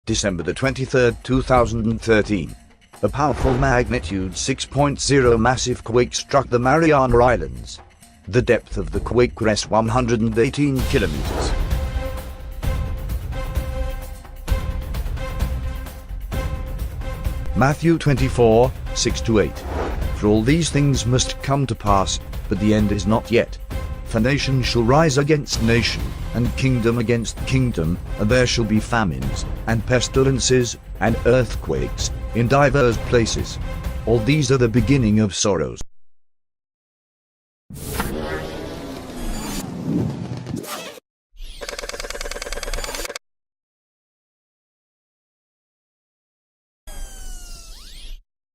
December the 23rd, 2013. A powerful magnitude 6.0 massive quake struck the Mariana Islands. The depth of the quake rests 118 kilometers. Matthew 24, 6-8. For all these things must come to pass, but the end is not yet. For nation shall rise against nation, and kingdom against kingdom, and there shall be famines, and pestilences, and earthquakes, in divers places. All these are the beginning of sorrows.